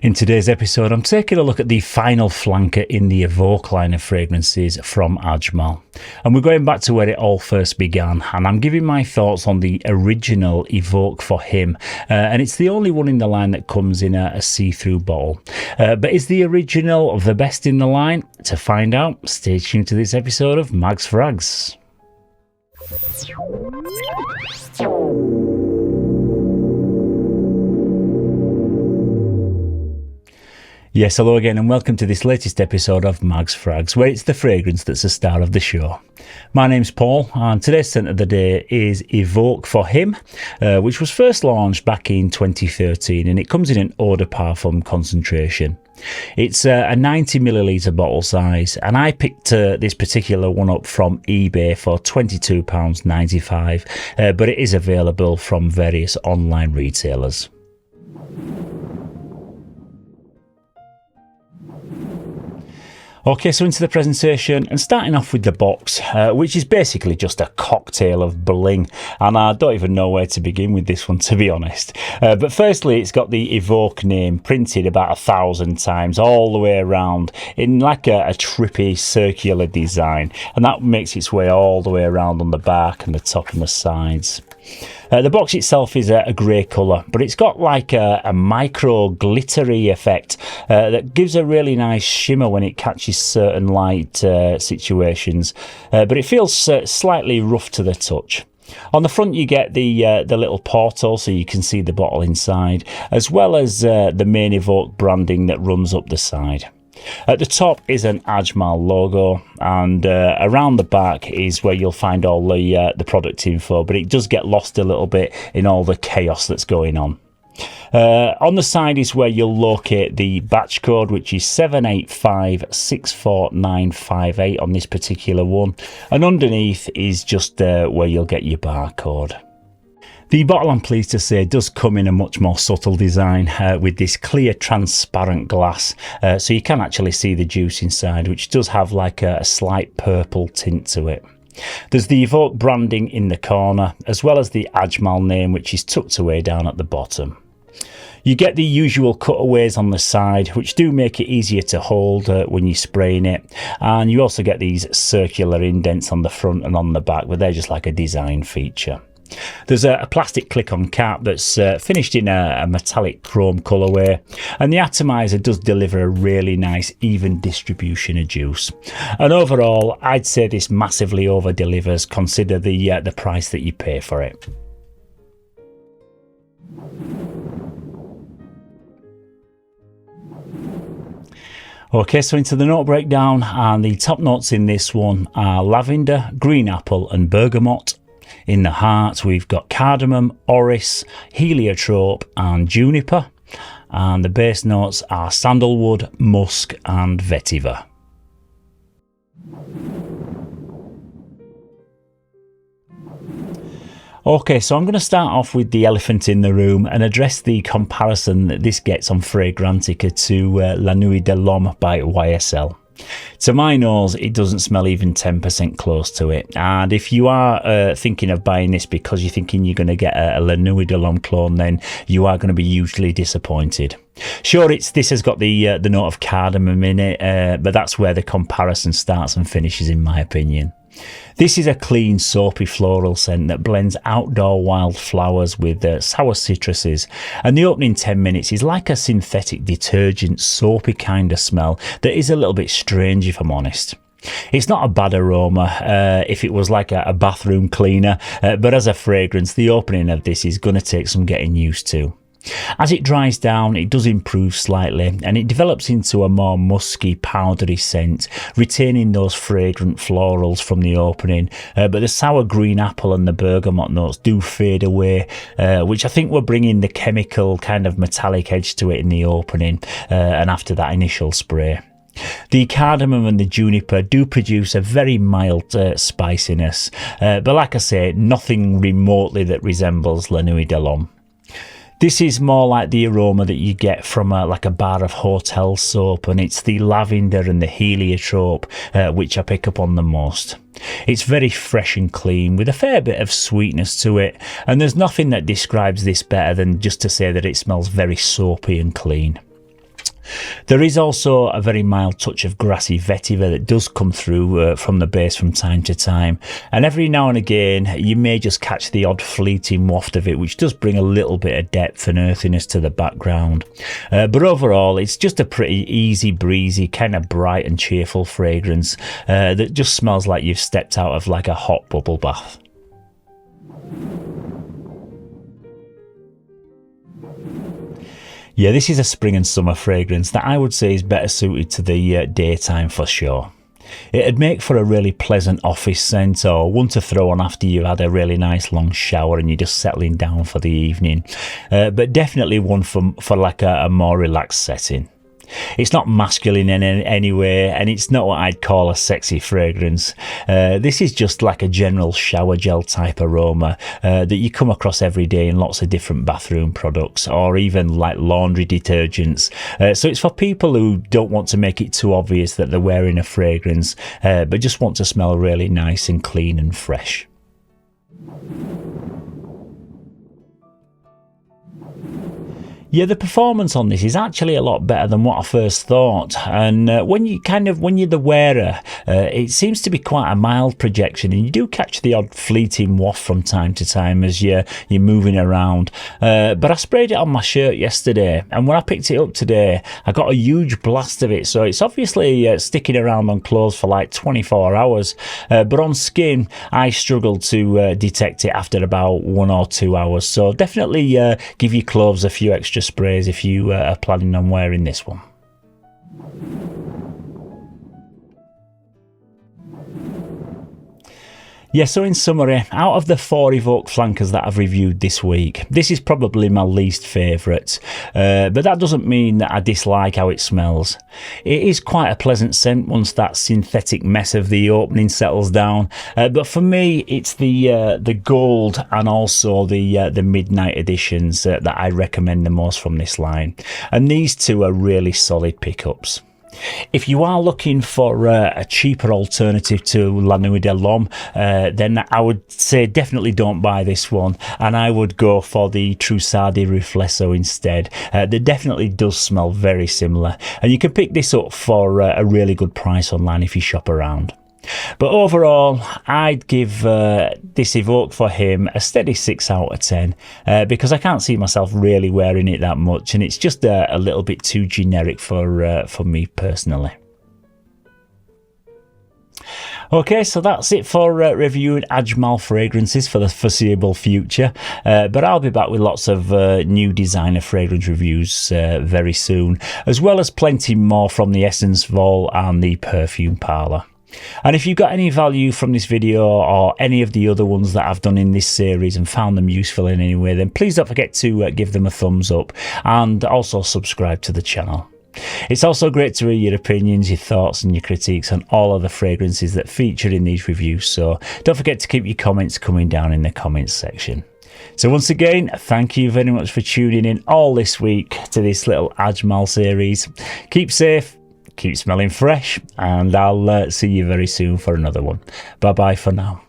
In today's episode, I'm taking a look at the final flanker in the Evoke line of fragrances from Ajmal. And we're going back to where it all first began, and I'm giving my thoughts on the original Evoke for Him. And it's the only one in the line that comes in a see-through bottle. But is the original the best in the line? To find out, stay tuned to this episode of Mags Frags. Yes, hello again and welcome to this latest episode of Mags Frags, where it's the fragrance that's the star of the show. My name's Paul and today's scent of the day is Evoke for Him, which was first launched back in 2013 and it comes in an eau de parfum concentration. It's a 90ml bottle size and I picked this particular one up from eBay for £22.95, but it is available from various online retailers. Okay, so into the presentation and starting off with the box, which is basically just a cocktail of bling, and I don't even know where to begin with this one, to be honest. But firstly, it's got the Evoke name printed about 1,000 times all the way around in like a trippy circular design, and that makes its way all the way around on the back and the top and the sides. The box itself is a grey colour, but it's got like a micro glittery effect that gives a really nice shimmer when it catches certain light situations, but it feels slightly rough to the touch. On the front you get the little portal so you can see the bottle inside, as well as the main Evoke branding that runs up the side. At the top is an Ajmal logo, and around the back is where you'll find all the product info, but it does get lost a little bit in all the chaos that's going on. On the side is where you'll locate the batch code, which is 785-64958 on this particular one, and underneath is just where you'll get your barcode. The bottle, I'm pleased to say, does come in a much more subtle design with this clear transparent glass, so you can actually see the juice inside, which does have like a slight purple tint to it. There's the Evoke branding in the corner, as well as the Ajmal name, which is tucked away down at the bottom. You get the usual cutaways on the side, which do make it easier to hold when you're spraying it, and you also get these circular indents on the front and on the back, but they're just like a design feature. There's a plastic click-on cap that's finished in a metallic chrome colourway, and the atomizer does deliver a really nice even distribution of juice. And overall, I'd say this massively over-delivers, consider the price that you pay for it. Okay, so into the note breakdown, and the top notes in this one are lavender, green apple and bergamot. In the heart, we've got cardamom, orris, heliotrope and juniper. And the base notes are sandalwood, musk and vetiver. Okay, so I'm going to start off with the elephant in the room and address the comparison that this gets on Fragrantica to La Nuit de l'Homme by YSL. To my nose, it doesn't smell even 10% close to it, and if you are thinking of buying this because you're thinking you're going to get a La Nuit de l'Homme clone, then you are going to be hugely disappointed. Sure, this has got the note of cardamom in it, but that's where the comparison starts and finishes, in my opinion. This is a clean, soapy floral scent that blends outdoor wildflowers with sour citruses, and the opening 10 minutes is like a synthetic detergent, soapy kind of smell that is a little bit strange, if I'm honest. It's not a bad aroma if it was like a bathroom cleaner, but as a fragrance, the opening of this is going to take some getting used to. As it dries down, it does improve slightly and it develops into a more musky, powdery scent, retaining those fragrant florals from the opening, but the sour green apple and the bergamot notes do fade away, which I think were bringing the chemical kind of metallic edge to it in the opening and after that initial spray. The cardamom and the juniper do produce a very mild spiciness, but like I say, nothing remotely that resembles La Nuit de l'Homme. This is more like the aroma that you get from like a bar of hotel soap, and it's the lavender and the heliotrope which I pick up on the most. It's very fresh and clean with a fair bit of sweetness to it, and there's nothing that describes this better than just to say that it smells very soapy and clean. There is also a very mild touch of grassy vetiver that does come through from the base from time to time, and every now and again you may just catch the odd fleeting waft of it, which does bring a little bit of depth and earthiness to the background. But overall it's just a pretty easy breezy, kind of bright and cheerful fragrance that just smells like you've stepped out of like a hot bubble bath. Yeah, this is a spring and summer fragrance that I would say is better suited to the daytime for sure. It'd make for a really pleasant office scent, or one to throw on after you've had a really nice long shower and you're just settling down for the evening. But definitely one for like a more relaxed setting. It's not masculine in any way, and it's not what I'd call a sexy fragrance. This is just like a general shower gel type aroma that you come across every day in lots of different bathroom products, or even like laundry detergents. So it's for people who don't want to make it too obvious that they're wearing a fragrance, but just want to smell really nice and clean and fresh. Yeah, the performance on this is actually a lot better than what I first thought, and when you're the wearer, it seems to be quite a mild projection, and you do catch the odd fleeting waft from time to time as you're moving around. But I sprayed it on my shirt yesterday, and when I picked it up today, I got a huge blast of it. So it's obviously sticking around on clothes for like 24 hours, but on skin, I struggled to detect it after about 1 or 2 hours. So definitely give your clothes a few extra sprays if you are planning on wearing this one. Yeah, so in summary, out of the 4 Evoke flankers that I've reviewed this week, this is probably my least favourite, but that doesn't mean that I dislike how it smells. It is quite a pleasant scent once that synthetic mess of the opening settles down, but for me it's the gold and also the midnight editions that I recommend the most from this line, and these two are really solid pickups. If you are looking for a cheaper alternative to La Nuit de l'Homme, then I would say definitely don't buy this one, and I would go for the Trussardi Riflesso instead. That definitely does smell very similar, and you can pick this up for a really good price online if you shop around. But overall, I'd give this Evoke for Him a steady 6 out of 10 because I can't see myself really wearing it that much, and it's just a little bit too generic for me personally. Okay, so that's it for reviewing Ajmal fragrances for the foreseeable future, but I'll be back with lots of new designer fragrance reviews very soon, as well as plenty more from the Essence Vault and the Perfume Parlour. And if you got any value from this video or any of the other ones that I've done in this series and found them useful in any way, then please don't forget to give them a thumbs up and also subscribe to the channel. It's also great to hear your opinions, your thoughts and your critiques on all of the fragrances that feature in these reviews, so don't forget to keep your comments coming down in the comments section. So once again, thank you very much for tuning in all this week to this little Ajmal series. Keep safe, keep smelling fresh, and I'll see you very soon for another one. Bye bye for now.